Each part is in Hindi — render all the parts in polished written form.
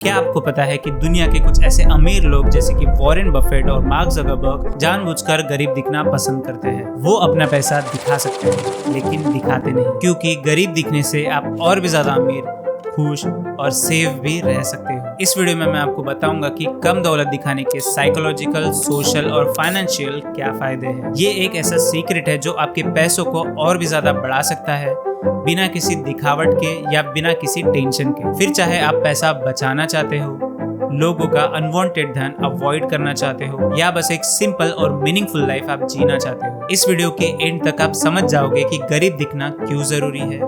क्या आपको पता है कि दुनिया के कुछ ऐसे अमीर लोग जैसे कि वॉरेन बफेट और मार्क ज़करबर्ग जानबूझकर गरीब दिखना पसंद करते हैं। वो अपना पैसा दिखा सकते हैं लेकिन दिखाते नहीं, क्योंकि गरीब दिखने से आप और भी ज्यादा अमीर, खुश और सेफ भी रह सकते हो। इस वीडियो में मैं आपको बताऊंगा कि कम दौलत दिखाने के साइकोलॉजिकल, सोशल और फाइनेंशियल क्या फायदे हैं। ये एक ऐसा सीक्रेट है जो आपके पैसों को और भी ज्यादा बढ़ा सकता है, बिना किसी दिखावट के या बिना किसी टेंशन के। फिर चाहे आप पैसा बचाना चाहते हो, लोगों का अनवांटेड धन अवॉइड करना चाहते हो, या बस एक सिंपल और मीनिंगफुल लाइफ आप जीना चाहते हो, इस वीडियो के एंड तक आप समझ जाओगे कि गरीब दिखना क्यों जरूरी है,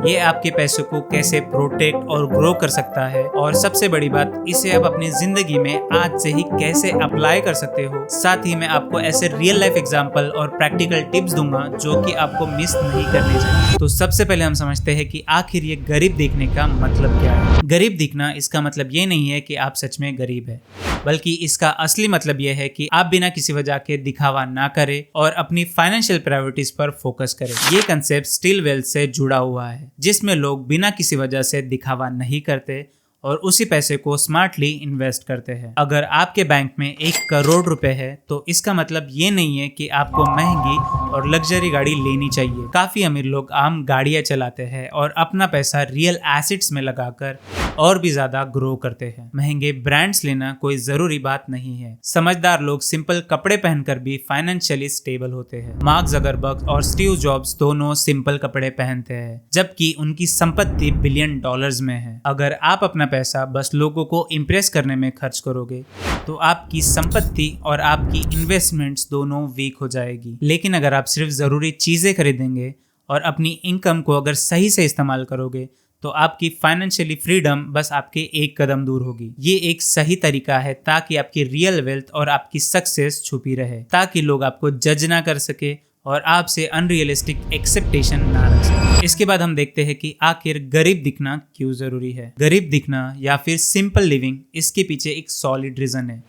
ये आपके पैसों को कैसे प्रोटेक्ट और ग्रो कर सकता है, और सबसे बड़ी बात, इसे आप अपनी जिंदगी में आज से ही कैसे अप्लाई कर सकते हो। साथ ही मैं आपको ऐसे रियल लाइफ एग्जांपल और प्रैक्टिकल टिप्स दूंगा जो कि आपको मिस नहीं करने चाहिए। तो सबसे पहले हम समझते हैं कि आखिर ये गरीब दिखने का मतलब क्या है। गरीब दिखना, इसका मतलब ये नहीं है कि आप सच में गरीब है, बल्कि इसका असली मतलब यह है कि आप बिना किसी वजह के दिखावा ना करें और अपनी फाइनेंशियल प्रायोरिटीज पर फोकस करें। ये कंसेप्ट स्टिल वेल्थ से जुड़ा हुआ है, जिसमें लोग बिना किसी वजह से दिखावा नहीं करते और उसी पैसे को स्मार्टली इन्वेस्ट करते हैं। अगर आपके बैंक में 1 करोड़ रुपए है तो इसका मतलब ये नहीं है कि आपको महंगी और लग्जरी गाड़ी लेनी चाहिए। काफी अमीर लोग आम गाड़ियां चलाते हैं और अपना पैसा रियल एसेट्स में लगाकर और भी ज्यादा ग्रो करते हैं। महंगे ब्रांड्स लेना कोई जरूरी बात नहीं है। समझदार लोग सिंपल कपड़े पहनकर भी फाइनेंशियली स्टेबल होते हैं। मार्क ज़करबर्ग और स्टीव जॉब्स दोनों सिंपल कपड़े पहनते हैं, जबकि उनकी संपत्ति $बिलियन में है। अगर आप अपना पैसा बस लोगों को इम्प्रेस करने में खर्च करोगे तो आपकी संपत्ति और आपकी इन्वेस्टमेंट्स दोनों वीक हो जाएगी। लेकिन अगर आप सिर्फ जरूरी चीजें खरीदेंगे और अपनी इनकम को अगर सही से इस्तेमाल करोगे तो आपकी फाइनेंशियली फ्रीडम बस आपके एक कदम दूर होगी। ये एक सही तरीका है ताकि आपकी रियल वेल्थ और आपकी सक्सेस छुपी रहे, ताकि लोग आपको जज ना कर सके और आपसे अनरियलिस्टिक एक्सेप्टेशन ना रख सके। इसके बाद हम देखते हैं कि आखिर गरीब दिखना क्यों जरूरी है। गरीब दिखना या फिर सिंपल लिविंग, इसके पीछे एक सॉलिड रीजन है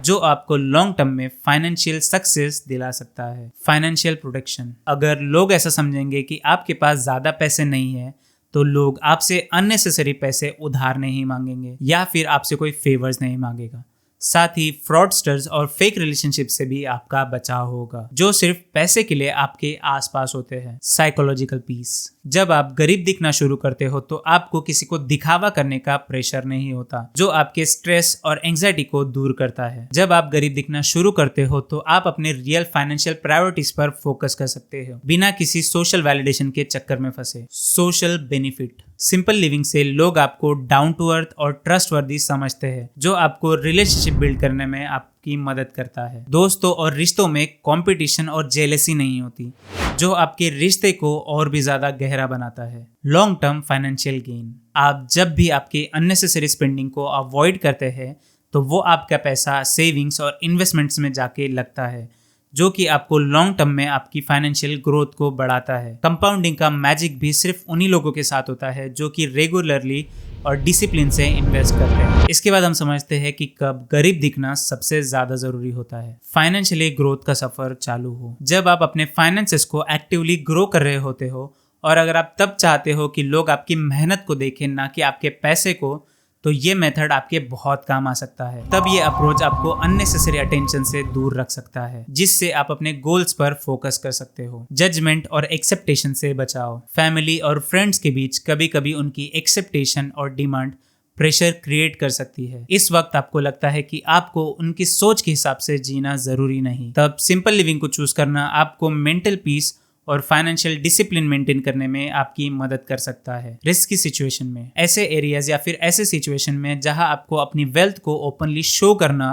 जो आपको लॉन्ग टर्म में फाइनेंशियल सक्सेस दिला सकता है। Financial protection. अगर लोग ऐसा समझेंगे कि आपके पास ज्यादा पैसे नहीं है तो लोग आपसे अननेसेसरी पैसे उधार नहीं मांगेंगे या फिर आपसे कोई फेवर्स नहीं मांगेगा। साथ ही फ्रॉडस्टर्स और फेक रिलेशनशिप से भी आपका बचाव होगा, जो सिर्फ पैसे के लिए आपके आसपास होते हैं। Psychological peace. जब आप गरीब दिखना शुरू करते हो तो आपको किसी को दिखावा करने का प्रेशर नहीं होता, जो आपके स्ट्रेस और एंजाइटी को दूर करता है। जब आप गरीब दिखना शुरू करते हो तो आप अपने रियल फाइनेंशियल प्रायोरिटीज पर फोकस कर सकते हो, बिना किसी सोशल वैलिडेशन के चक्कर में फंसे। Social benefit. सिंपल लिविंग से लोग आपको डाउन टू अर्थ और ट्रस्टवर्दी समझते हैं, जो आपको रिलेशनशिप बिल्ड करने में आपकी मदद करता है। दोस्तों और रिश्तों में कंपटीशन और जेलसी नहीं होती, जो आपके रिश्ते को और भी ज्यादा गहरा बनाता है। Long term financial gain. आप जब भी आपके अननेसेसरी स्पेंडिंग को अवॉइड करते हैं तो वो आपका पैसा सेविंग्स और इन्वेस्टमेंट्स में जाके लगता है, जो कि आपको लॉन्ग टर्म में आपकी फाइनेंशियल ग्रोथ को बढ़ाता है। कंपाउंडिंग का मैजिक भी सिर्फ उन्हीं लोगों के साथ होता है जो कि रेगुलरली और डिसिप्लिन से इन्वेस्ट करते हैं। इसके बाद हम समझते हैं कि कब गरीब दिखना सबसे ज्यादा जरूरी होता है। फाइनेंशियली ग्रोथ का सफर चालू हो। जब आप अपने फाइनेंसेस को एक्टिवली ग्रो कर रहे होते हो और अगर आप तब चाहते हो कि लोग आपकी मेहनत को देखें ना कि आपके पैसे को, तो ये मेथड आपके बहुत काम आ सकता है। तब ये अप्रोच आपको अननेसेसरी अटेंशन से दूर रख सकता है, जिससे आप अपने गोल्स पर फोकस कर सकते हो। जजमेंट और एक्सेप्टेशन से बचाओ। फैमिली और फ्रेंड्स के बीच कभी कभी उनकी एक्सेप्टेशन और डिमांड प्रेशर क्रिएट कर सकती है। इस वक्त आपको लगता है कि आपको उनकी सोच के हिसाब से जीना जरूरी नहीं। तब सिंपल लिविंग को चूज करना आपको मेंटल पीस और फाइनेंशियल डिसिप्लिन मेंटेन करने में आपकी मदद कर सकता है। रिस्की सिचुएशन में। ऐसे एरियाज या फिर ऐसे सिचुएशन में जहां आपको अपनी वेल्थ को ओपनली शो करना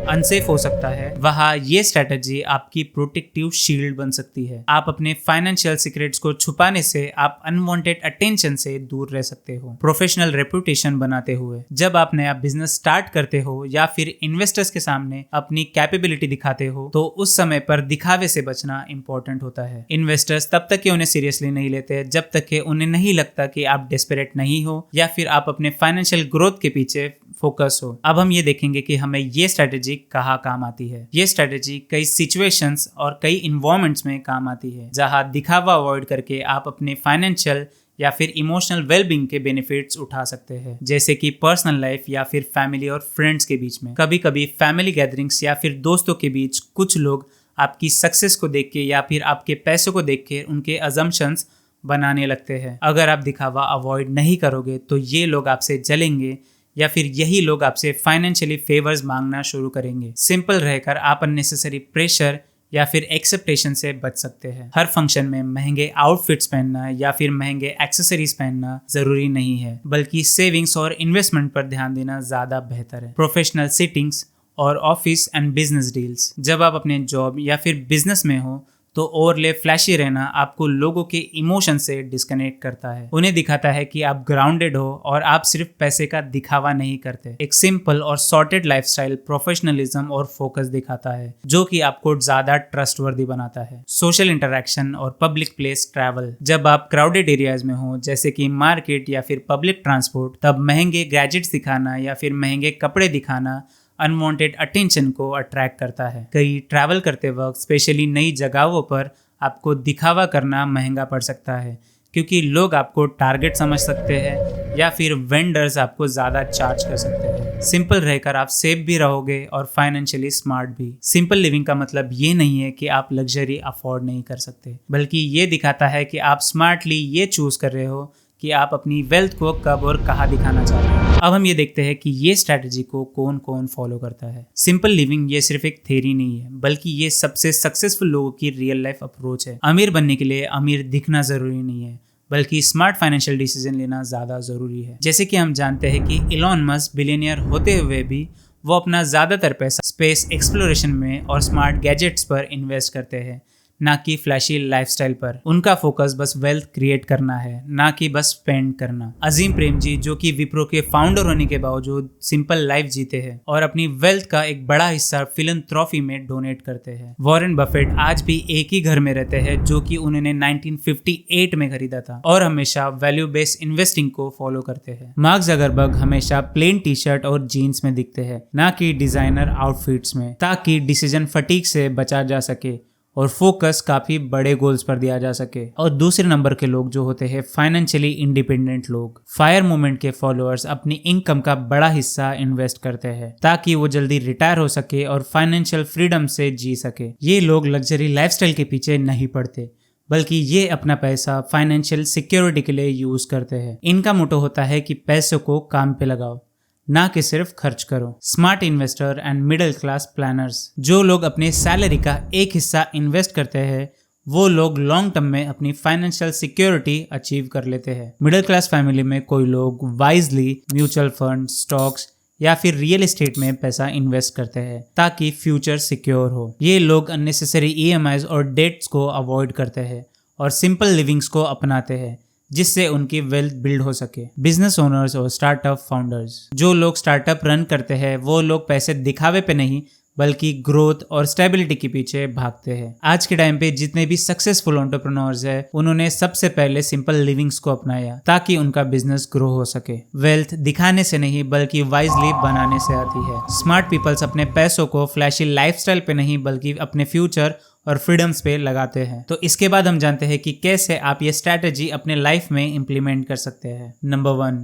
अनसेफ हो सकता है, वहां ये स्ट्रेटजी आपकी प्रोटेक्टिव शील्ड बन सकती है। आप अपने फाइनेंशियल सीक्रेट्स को छुपाने से आप अनवांटेड अटेंशन से दूर रह सकते हो। प्रोफेशनल रेपुटेशन बनाते हुए। जब आप नया बिजनेस स्टार्ट करते हो या फिर इन्वेस्टर्स के सामने अपनी कैपेबिलिटी दिखाते हो तो उस समय पर दिखावे से बचना इंपॉर्टेंट होता है। इन्वेस्टर्स तब तक के उन्हें सीरियसली नहीं लेते जब तक कि उन्हें नहीं लगता कि आप डेस्परेट नहीं हो या फिर आप अपने फाइनेंशियल ग्रोथ के पीछे फोकस हो। अब हम ये देखेंगे कि हमें ये स्ट्रेटेजी कहाँ काम आती है। ये स्ट्रेटेजी कई सिचुएशंस और कई इन्वायरमेंट्स में काम आती है, जहाँ दिखावा अवॉइड करके आप अपने फाइनेंशियल या फिर इमोशनल वेलबींग के बेनिफिट्स उठा सकते हैं, जैसे कि पर्सनल लाइफ या फिर फैमिली और फ्रेंड्स के बीच में। कभी कभी फैमिली गैदरिंग्स या फिर दोस्तों के बीच कुछ लोग आपकी सक्सेस को देख के या फिर आपके पैसों को देख के उनके अजम्पशंस बनाने लगते हैं। अगर आप दिखावा अवॉइड नहीं करोगे तो ये लोग आपसे जलेंगे या फिर यही लोग आपसे फाइनेंशियली फेवर्स मांगना शुरू करेंगे। सिंपल रहकर आप अननेसेसरी प्रेशर या फिर एक्सेप्टेशन से बच सकते हैं। हर फंक्शन में महंगे आउटफिट्स पहनना या फिर महंगे एक्सेसरीज पहनना जरूरी नहीं है, बल्कि सेविंग्स और इन्वेस्टमेंट पर ध्यान देना ज्यादा बेहतर है। प्रोफेशनल सिटिंग्स और ऑफिस एंड बिजनेस डील्स। जब आप अपने जॉब या फिर बिजनेस में हो तो ओवरले फ्लैशी रहना आपको लोगों के इमोशन से डिस्कनेक्ट करता है। उन्हें दिखाता है कि आप ग्राउंडेड हो और आप सिर्फ पैसे का दिखावा नहीं करते। एक सिंपल और सॉर्टेड लाइफस्टाइल प्रोफेशनलिज्म और फोकस दिखाता है, जो कि आपको ज्यादा ट्रस्टवर्दी बनाता है। सोशल इंटरेक्शन और पब्लिक प्लेस ट्रैवल। जब आप क्राउडेड एरियाज में हो, जैसे कि मार्केट या फिर पब्लिक ट्रांसपोर्ट, तब महंगे गैजेट्स दिखाना या फिर महंगे कपड़े दिखाना अनवांटेड अटेंशन को अट्रैक्ट करता है। कई ट्रैवल करते वक्त स्पेशली नई जगहों पर आपको दिखावा करना महंगा पड़ सकता है, क्योंकि लोग आपको टारगेट समझ सकते हैं या फिर वेंडर्स आपको ज़्यादा चार्ज कर सकते हैं। सिंपल रहकर आप सेफ भी रहोगे और फाइनेंशियली स्मार्ट भी। सिंपल लिविंग का मतलब ये नहीं है कि आप लग्जरी अफोर्ड नहीं कर सकते, बल्कि ये दिखाता है कि आप स्मार्टली ये चूज कर रहे हो कि आप अपनी वेल्थ को कब और कहाँ दिखाना चाहते हैं। अब हम ये देखते हैं कि ये स्ट्रैटेजी को कौन कौन फॉलो करता है। सिंपल लिविंग ये सिर्फ एक थ्योरी नहीं है, बल्कि ये सबसे सक्सेसफुल लोगों की रियल लाइफ अप्रोच है। अमीर बनने के लिए अमीर दिखना जरूरी नहीं है, बल्कि स्मार्ट फाइनेंशियल डिसीजन लेना ज्यादा जरूरी है। जैसे कि हम जानते हैं कि इलॉन मस्क बिलियनियर होते हुए भी वो अपना ज्यादातर पैसा स्पेस एक्सप्लोरेशन में और स्मार्ट गैजेट्स पर इन्वेस्ट करते हैं, ना कि फ्लैशी लाइफस्टाइल पर। उनका फोकस बस वेल्थ क्रिएट करना है, ना कि बस स्पेंड करना। अजीम प्रेमजी, जो कि विप्रो के फाउंडर होने के बावजूद सिंपल लाइफ जीते हैं और अपनी वेल्थ का एक बड़ा हिस्सा फिलैंथ्रोपी में डोनेट करते हैं। वॉरेन बफेट आज भी एक ही घर में रहते हैं, जो कि उन्होंने 1958 में खरीदा था और हमेशा वैल्यू बेस्ड इन्वेस्टिंग को फॉलो करते हैं। मार्क ज़करबर्ग हमेशा प्लेन टी शर्ट और जीन्स में दिखते हैं, ना कि डिजाइनर आउटफिट्स में, ताकि डिसीजन फटीग से बचा जा सके और फोकस काफी बड़े गोल्स पर दिया जा सके। और दूसरे नंबर के लोग जो होते हैं फाइनेंशियली इंडिपेंडेंट लोग। फायर मूवमेंट के फॉलोअर्स अपनी इनकम का बड़ा हिस्सा इन्वेस्ट करते हैं ताकि वो जल्दी रिटायर हो सके और फाइनेंशियल फ्रीडम से जी सके। ये लोग लग्जरी लाइफस्टाइल के पीछे नहीं पड़ते, बल्कि ये अपना पैसा फाइनेंशियल सिक्योरिटी के लिए यूज करते हैं। इनका मोटो होता है कि पैसों को काम पे लगाओ, ना कि सिर्फ खर्च करो। Smart investor and middle class planners. जो लोग अपने सैलरी का एक हिस्सा इन्वेस्ट करते हैं, वो लोग लॉन्ग टर्म में अपनी फाइनेंशियल सिक्योरिटी अचीव कर लेते हैं। मिडिल क्लास फैमिली में कोई लोग वाइजली म्यूचुअल फंड, स्टॉक्स या फिर रियल एस्टेट में पैसा इन्वेस्ट करते हैं ताकि फ्यूचर सिक्योर हो। ये लोग अननेसेसरी EMIs और डेट्स को अवॉइड करते हैं और सिंपल लिविंग्स को अपनाते हैं, जिससे उनकी वेल्थ बिल्ड हो सके। बिजनेस ओनर्स और स्टार्टअप फाउंडर्स। जो लोग स्टार्टअप रन करते हैं, वो लोग पैसे दिखावे पे नहीं बल्कि ग्रोथ और स्टेबिलिटी के पीछे भागते हैं। आज के टाइम पे जितने भी सक्सेसफुल एंटरप्रेन्योर्स हैं, उन्होंने सबसे पहले सिंपल लिविंग्स को अपनाया ताकि उनका बिजनेस ग्रो हो सके। वेल्थ दिखाने से नहीं बल्कि वाइजली बनाने से आती है। स्मार्ट पीपल्स अपने पैसों को फ्लैशी लाइफस्टाइल पे नहीं बल्कि अपने फ्यूचर और फ्रीडम्स पे लगाते हैं। तो इसके बाद हम जानते हैं कि कैसे आप ये स्ट्रैटेजी अपने लाइफ में इंप्लीमेंट कर सकते हैं। नंबर 1,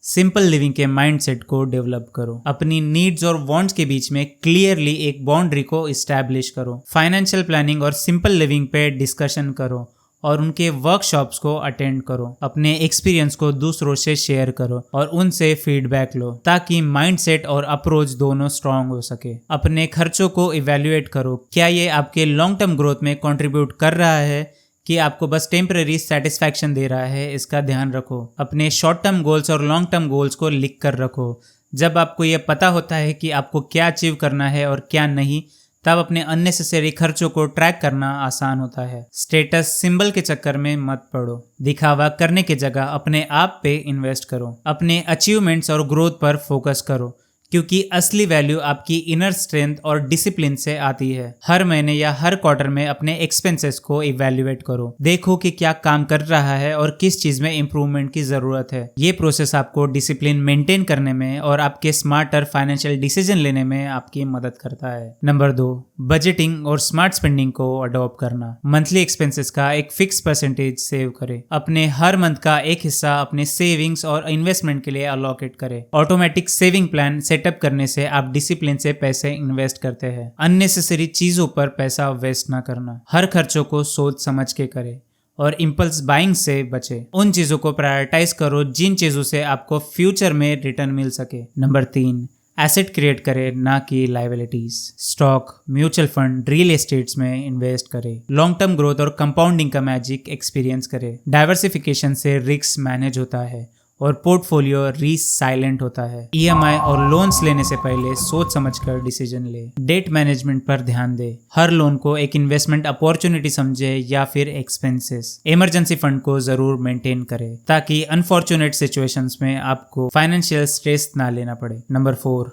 सिंपल लिविंग के माइंडसेट को डेवलप करो। अपनी नीड्स और वांट्स के बीच में क्लियरली एक बाउंड्री को इस्टेब्लिश करो। फाइनेंशियल प्लानिंग और सिंपल लिविंग पे डिस्कशन करो और उनके वर्कशॉप्स को अटेंड करो। अपने एक्सपीरियंस को दूसरों से शेयर करो और उनसे फीडबैक लो ताकि माइंडसेट और अप्रोच दोनों स्ट्रांग हो सके। अपने खर्चों को इवैल्यूएट करो। क्या ये आपके लॉन्ग टर्म ग्रोथ में कंट्रीब्यूट कर रहा है कि आपको बस टेम्पररी सेटिस्फैक्शन दे रहा है? इसका ध्यान रखो। अपने शॉर्ट टर्म गोल्स और लॉन्ग टर्म गोल्स को लिख कर रखो। जब आपको यह पता होता है कि आपको क्या अचीव करना है और क्या नहीं, तब अपने अननेसेसरी खर्चों को ट्रैक करना आसान होता है। स्टेटस सिंबल के चक्कर में मत पड़ो। दिखावा करने की जगह अपने आप पे इन्वेस्ट करो। अपने अचीवमेंट्स और ग्रोथ पर फोकस करो, क्योंकि असली वैल्यू आपकी इनर स्ट्रेंथ और डिसिप्लिन से आती है। हर महीने या हर क्वार्टर में अपने एक्सपेंसेस को इवैल्यूएट करो, देखो कि क्या काम कर रहा है और किस चीज में इंप्रूवमेंट की जरूरत है। ये प्रोसेस आपको डिसिप्लिन मेंटेन करने में और आपके स्मार्टर फाइनेंशियल डिसीजन लेने में आपकी मदद करता है। नंबर 2, बजटिंग और स्मार्ट स्पेंडिंग को अडॉप्ट करना। मंथली एक्सपेंसेस का एक फिक्स परसेंटेज सेव करें। अपने हर मंथ का एक हिस्सा अपने सेविंग्स और इन्वेस्टमेंट के लिए अलोकेट करें। ऑटोमेटिक सेविंग प्लान सेटअप करने से आप डिसिप्लिन से पैसे इन्वेस्ट करते हैं। अननेसेसरी चीजों पर पैसा वेस्ट ना करना। हर खर्चों को सोच समझ के करें और इम्पल्स बाइंग से बचे। उन चीजों को प्रायोरिटाइज करो जिन चीजों से आपको फ्यूचर में रिटर्न मिल सके। नंबर 3, एसेट क्रिएट करें, ना कि liabilities. Stock, mutual fund, real estates में इन्वेस्ट करें। लॉन्ग टर्म ग्रोथ और कंपाउंडिंग का मैजिक एक्सपीरियंस करें। डाइवर्सिफिकेशन से रिस्क मैनेज होता है और पोर्टफोलियो रीसाइलेंट होता है। ईएमआई और लोन्स लेने से पहले सोच समझकर डिसीजन ले। डेट मैनेजमेंट पर ध्यान दे। हर लोन को एक इन्वेस्टमेंट अपॉर्चुनिटी समझे या फिर एक्सपेंसेस। इमरजेंसी फंड को जरूर मेंटेन करें ताकि अनफॉर्चुनेट सिचुएशंस में आपको फाइनेंशियल स्ट्रेस ना लेना पड़े। नंबर 4,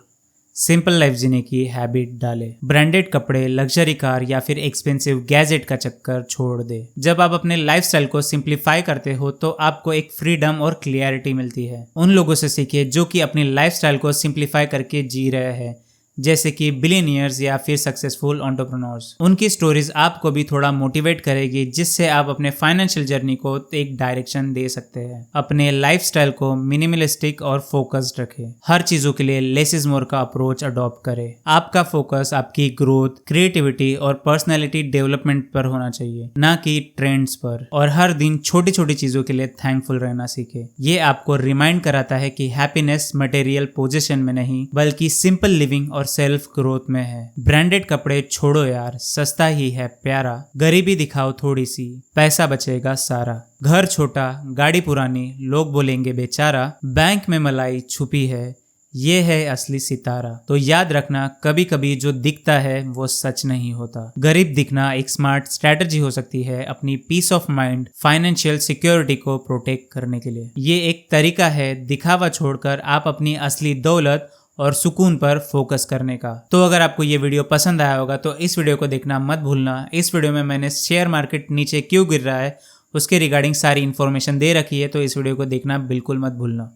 सिंपल लाइफ जीने की हैबिट डाले। ब्रांडेड कपड़े, लग्जरी कार या फिर एक्सपेंसिव गैजेट का चक्कर छोड़ दे। जब आप अपने लाइफस्टाइल को सिंप्लीफाई करते हो तो आपको एक फ्रीडम और क्लियरिटी मिलती है। उन लोगों से सीखिए जो कि अपनी लाइफस्टाइल को सिंप्लीफाई करके जी रहे हैं, जैसे कि बिलियनियर्स या फिर सक्सेसफुल एंटरप्रेन्योर्स। उनकी स्टोरीज आपको भी थोड़ा मोटिवेट करेगी, जिससे आप अपने फाइनेंशियल जर्नी को एक डायरेक्शन दे सकते हैं। अपने लाइफस्टाइल को मिनिमलिस्टिक और फोकस्ड रखें। हर चीजों के लिए लेस इज मोर का अप्रोच अडॉप्ट करें। आपका फोकस आपकी ग्रोथ, क्रिएटिविटी और पर्सनैलिटी डेवलपमेंट पर होना चाहिए, ना कि ट्रेंड्स पर। और हर दिन छोटी छोटी चीजों के लिए थैंकफुल रहना सीखें। ये आपको रिमाइंड कराता है कि हैप्पीनेस मटेरियल पोजीशन में नहीं बल्कि सिंपल लिविंग और सेल्फ ग्रोथ में है। ब्रांडेड कपड़े छोड़ो यार, सस्ता ही है प्यारा। गरीबी दिखाओ थोड़ी सी, पैसा बचेगा सारा। घर छोटा, गाड़ी पुरानी, लोग बोलेंगे बेचारा। बैंक में मलाई छुपी है, ये है असली सितारा। तो याद रखना, कभी कभी जो दिखता है वो सच नहीं होता। गरीब दिखना एक स्मार्ट स्ट्रेटजी हो सकती है अपनी peace of mind, financial security को प्रोटेक्ट करने के लिए। ये एक तरीका है दिखावा छोड़कर आप अपनी असली दौलत और सुकून पर फोकस करने का। तो अगर आपको ये वीडियो पसंद आया होगा तो इस वीडियो को देखना मत भूलना। इस वीडियो में मैंने शेयर मार्केट नीचे क्यों गिर रहा है उसके रिगार्डिंग सारी इन्फॉर्मेशन दे रखी है, तो इस वीडियो को देखना बिल्कुल मत भूलना।